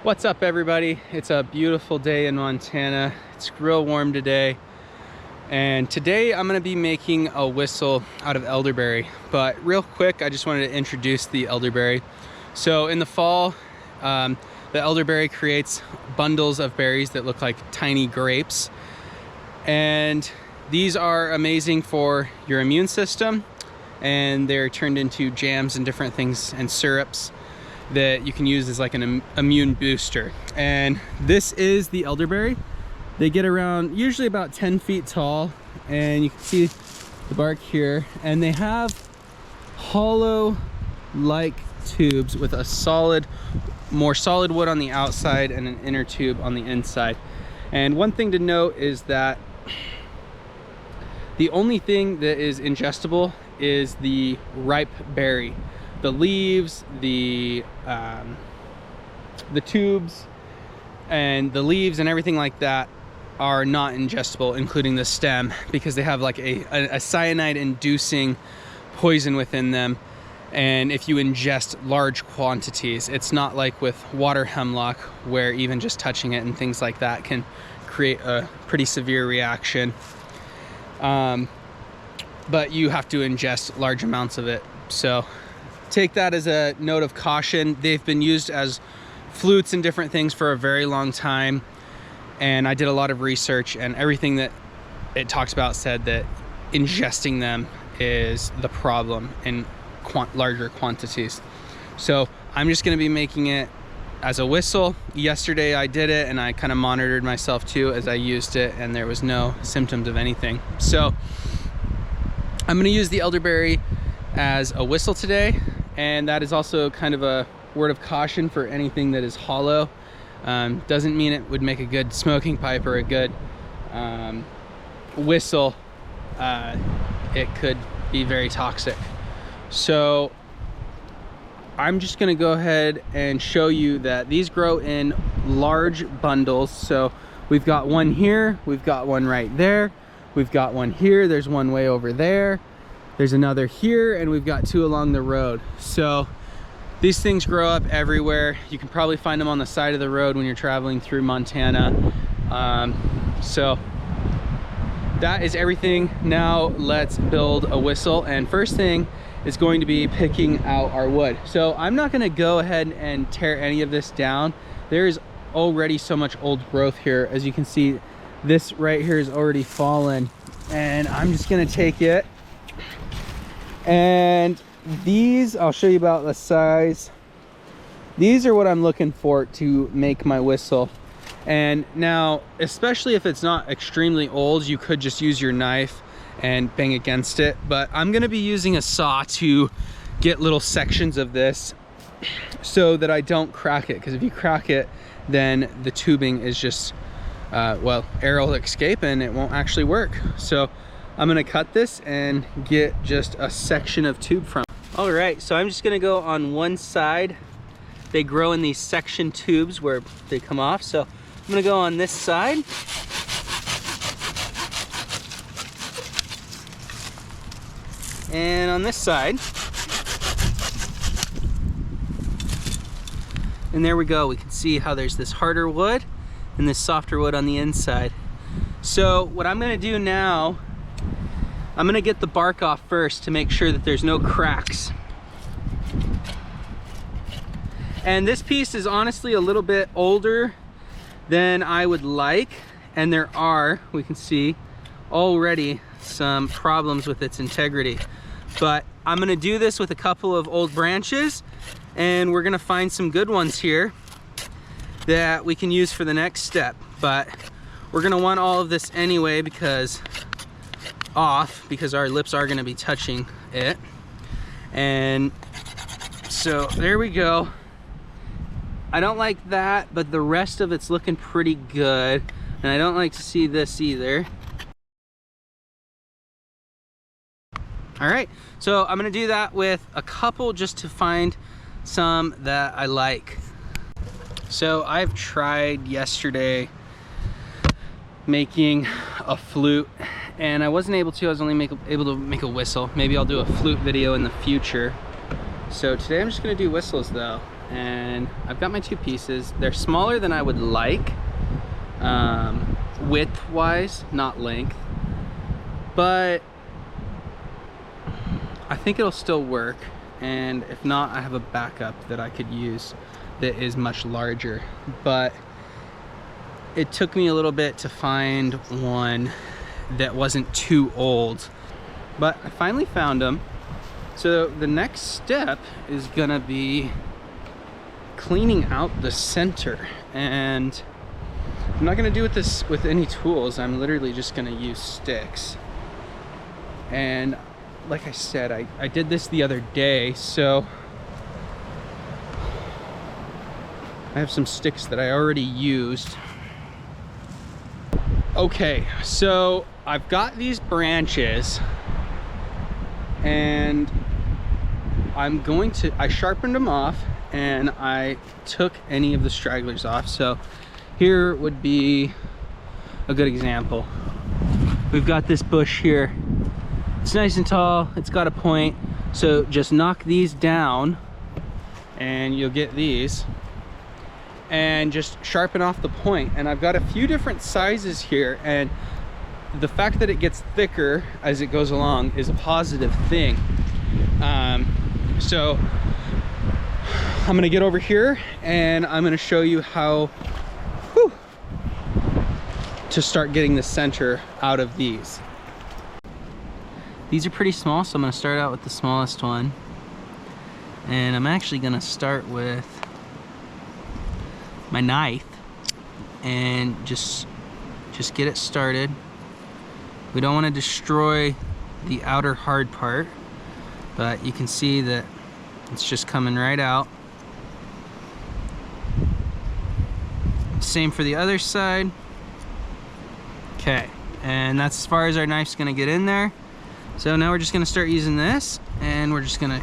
What's up, everybody? It's a beautiful day in Montana. It's real warm today. And today I'm gonna be making a whistle out of elderberry. But real quick, I just wanted to introduce the elderberry. So in the fall, the elderberry creates bundles of berries that look like tiny grapes. And these are amazing for your immune system. And they're turned into jams and different things and syrups that you can use as like an immune booster. And this is the elderberry. They get around usually about 10 feet tall, and you can see the bark here, and they have hollow like tubes with a more solid wood on the outside and an inner tube on the inside. And one thing to note is that the only thing that is ingestible is the ripe berry. The leaves, the tubes, and the leaves and everything like that are not ingestible, including the stem, because they have like a cyanide-inducing poison within them. And if you ingest large quantities, it's not like with water hemlock, where even just touching it and things like that can create a pretty severe reaction. But you have to ingest large amounts of it. So take that as a note of caution. They've been used as flutes and different things for a very long time. And I did a lot of research, and everything that it talks about said that ingesting them is the problem in larger quantities. So I'm just gonna be making it as a whistle. Yesterday I did it, and I kind of monitored myself too as I used it, and there was no symptoms of anything. So I'm gonna use the elderberry as a whistle today, and that is also kind of a word of caution for anything that is hollow. Doesn't mean it would make a good smoking pipe or a good whistle. It could be very toxic. So I'm just gonna go ahead and show you that these grow in large bundles. So we've got one here, we've got one right there, we've got one here, there's one way over there, there's another here, and we've got two along the road. So these things grow up everywhere. You can probably find them on the side of the road when you're traveling through Montana. So that is everything. Now let's build a whistle. And first thing is going to be picking out our wood. So I'm not gonna go ahead and tear any of this down. There is already so much old growth here. As you can see, this right here is already fallen. And I'm just gonna take it, and these, I'll show you about the size. These are what I'm looking for to make my whistle. And now, especially if it's not extremely old, you could just use your knife and bang against it. But I'm gonna be using a saw to get little sections of this so that I don't crack it. Because if you crack it, then the tubing is just, well, air will escape and it won't actually work. So I'm gonna cut this and get just a section of tube from it. All right, so I'm just gonna go on one side. They grow in these section tubes where they come off. So I'm gonna go on this side. And on this side. And there we go. We can see how there's this harder wood and this softer wood on the inside. So what I'm gonna do now, I'm gonna get the bark off first to make sure that there's no cracks. And this piece is honestly a little bit older than I would like. And there are, we can see already some problems with its integrity. But I'm gonna do this with a couple of old branches, and we're gonna find some good ones here that we can use for the next step. But we're gonna want all of this anyway because our lips are gonna be touching it. And so there we go. I don't like that, but the rest of it's looking pretty good. And I don't like to see this either. All right, so I'm gonna do that with a couple just to find some that I like. So I've tried yesterday making a flute, and I wasn't able to. I was only able to make a whistle. Maybe I'll do a flute video in the future. So today I'm just gonna do whistles though. and I've got my 2 pieces. They're smaller than I would like, width-wise, not length, but I think it'll still work, and if not, I have a backup that I could use that is much larger. But it took me a little bit to find one that wasn't too old, but I finally found them. So the next step is gonna be cleaning out the center, and I'm not gonna do this with any tools. I'm literally just gonna use sticks. And like I said, I did this the other day, so I have some sticks that I already used. Okay, so I've got these branches, and I sharpened them off, and I took any of the stragglers off. So here would be a good example. We've got this bush here. It's nice and tall, it's got a point, so just knock these down and you'll get these, and just sharpen off the point. And I've got a few different sizes here, and the fact that it gets thicker as it goes along is a positive thing. So I'm gonna get over here and I'm gonna show you how to start getting the center out of these. These are pretty small, so I'm gonna start out with the smallest one. And I'm actually gonna start with my knife and just get it started. We don't wanna destroy the outer hard part, but you can see that it's just coming right out. Same for the other side. Okay, and that's as far as our knife's gonna get in there. So now we're just gonna start using this, and we're just gonna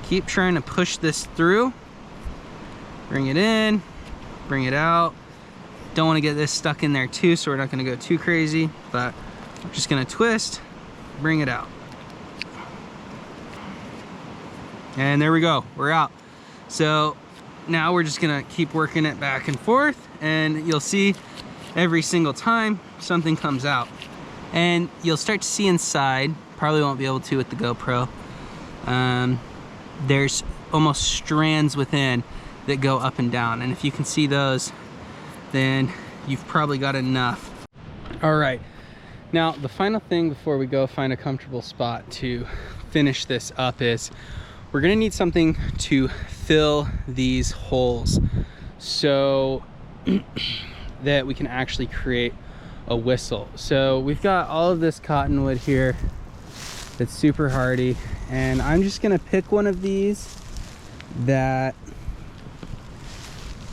keep trying to push this through. Bring it in, bring it out. Don't wanna get this stuck in there too, so we're not gonna go too crazy, but we're just gonna twist, bring it out. And there we go, we're out. So now we're just gonna keep working it back and forth, and you'll see every single time something comes out. And you'll start to see inside, probably won't be able to with the GoPro. There's almost strands within that go up and down. And if you can see those, then you've probably got enough. All right, now the final thing before we go find a comfortable spot to finish this up is we're gonna need something to fill these holes so that we can actually create a whistle. So we've got all of this cottonwood here that's super hardy, and I'm just gonna pick one of these that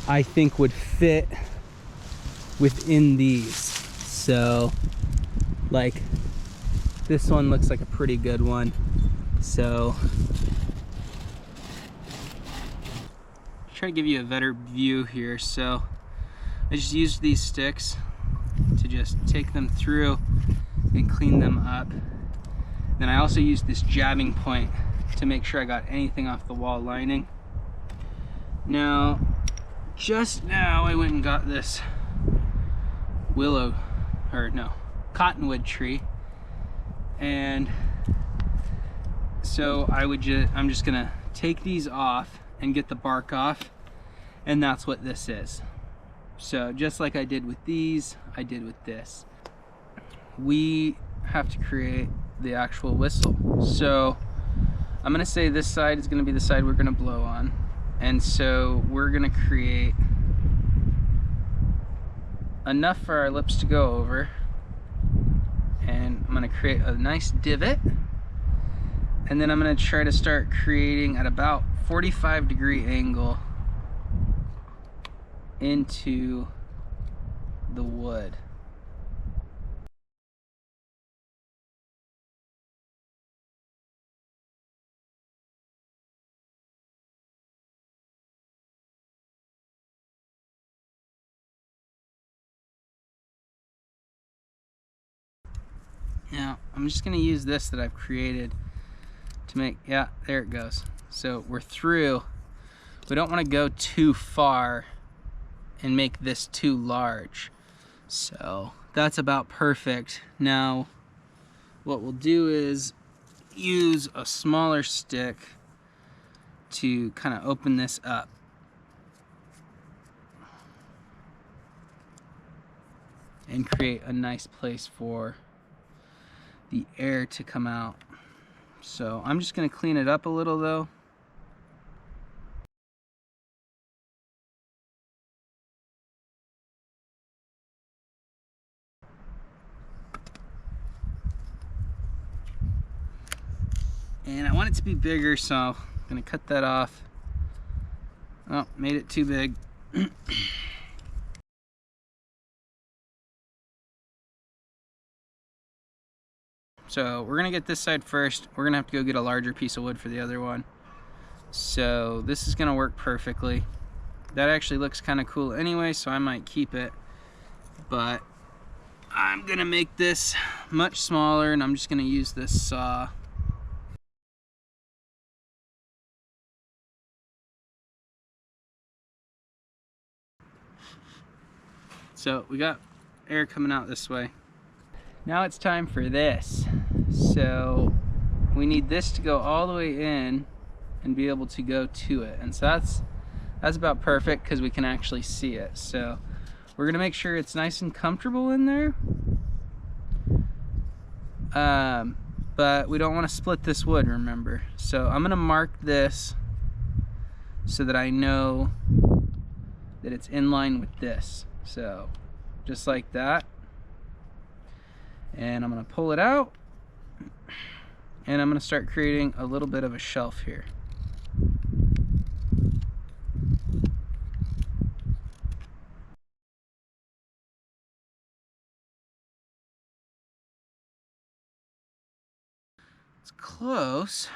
I think would fit within these. So like this one looks like a pretty good one. So try to give you a better view here. So I just used these sticks to just take them through and clean them up. Then I also used this jabbing point to make sure I got anything off the wall lining. Now, just now I went and got this cottonwood tree, and so I'm just gonna take these off and get the bark off, and that's what this is. So just like I did with these, I did with this. We have to create the actual whistle. So I'm gonna say this side is gonna be the side we're gonna blow on. And so we're gonna create enough for our lips to go over. And I'm gonna create a nice divot. And then I'm gonna try to start creating at about 45-degree angle into the wood. Now I'm just going to use this that I've created to make, yeah, there it goes. So we're through we don't want to go too far and make this too large. So that's about perfect. Now what we'll do is use a smaller stick to kind of open this up. And create a nice place for the air to come out. So I'm just gonna clean it up a little though. And I want it to be bigger, so I'm gonna cut that off. Oh, made it too big. So we're gonna get this side first. We're gonna have to go get a larger piece of wood for the other one. So this is gonna work perfectly. That actually looks kind of cool anyway, so I might keep it. But I'm gonna make this much smaller, and I'm just gonna use this saw. So we got air coming out this way. Now it's time for this. So we need this to go all the way in and be able to go to it. And so that's about perfect because we can actually see it. So we're gonna make sure it's nice and comfortable in there. But we don't want to split this wood, remember. So I'm gonna mark this so that I know that it's in line with this. So just like that. And I'm gonna pull it out, and I'm gonna start creating a little bit of a shelf here. It's close.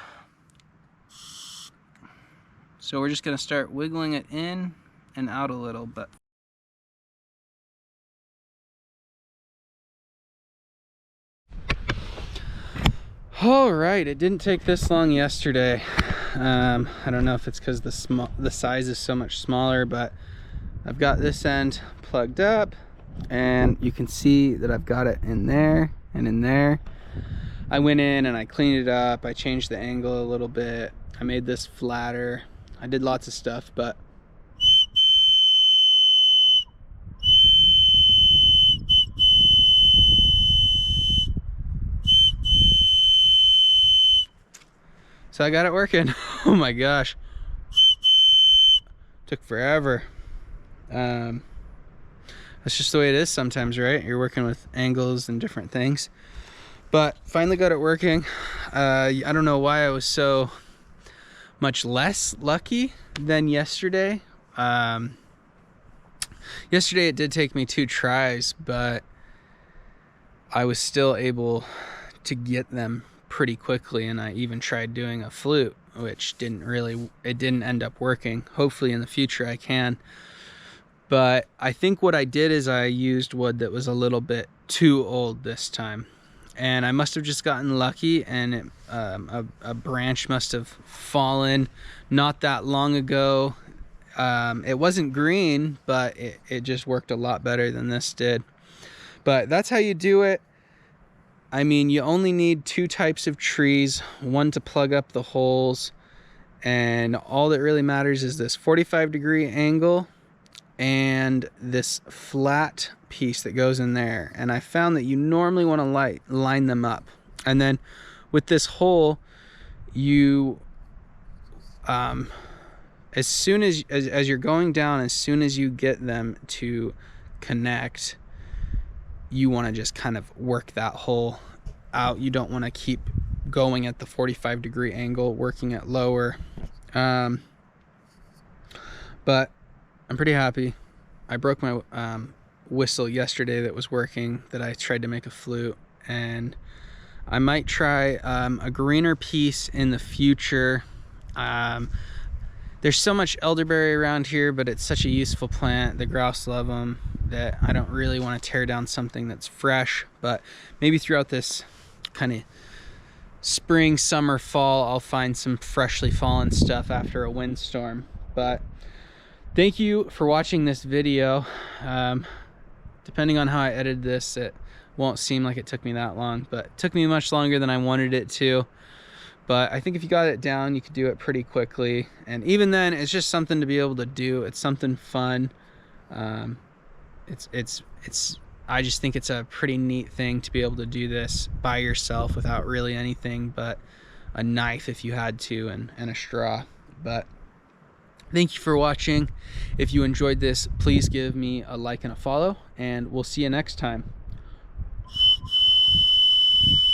So we're just gonna start wiggling it in and out a little bit. All right, it didn't take this long yesterday. I don't know if it's because the size is so much smaller, but I've got this end plugged up, and you can see that I've got it in there and in there. I went in and I cleaned it up. I changed the angle a little bit. I made this flatter. I did lots of stuff, but so I got it working. Oh my gosh. Took forever. That's just the way it is sometimes, right? You're working with angles and different things. But finally got it working. I don't know why I was so much less lucky than yesterday. Yesterday it did take me 2 tries, but I was still able to get them pretty quickly, and I even tried doing a flute, which didn't end up working. Hopefully in the future I can. But I think what I did is I used wood that was a little bit too old this time, and I must have just gotten lucky, and a branch must have fallen not that long ago. It wasn't green, but it just worked a lot better than this did. But that's how you do it. I mean, you only need 2 types of trees, one to plug up the holes, and all that really matters is this 45-degree angle and this flat piece that goes in there. And I found that you normally want to line them up. And then with this hole, you as soon as you're going down, as soon as you get them to connect, you want to just kind of work that hole out. You don't want to keep going at the 45-degree angle, working it lower. But I'm pretty happy. I broke my whistle yesterday that was working, that I tried to make a flute, and I might try a greener piece in the future. There's so much elderberry around here, but it's such a useful plant. The grouse love them, that I don't really want to tear down something that's fresh. But maybe throughout this kind of spring, summer, fall, I'll find some freshly fallen stuff after a windstorm. But thank you for watching this video. Depending on how I edited this, it won't seem like it took me that long, but it took me much longer than I wanted it to. But I think if you got it down, you could do it pretty quickly. And even then, it's just something to be able to do. It's something fun. I just think it's a pretty neat thing to be able to do this by yourself without really anything but a knife if you had to, and a straw. But thank you for watching. If you enjoyed this, please give me a like and a follow, and we'll see you next time.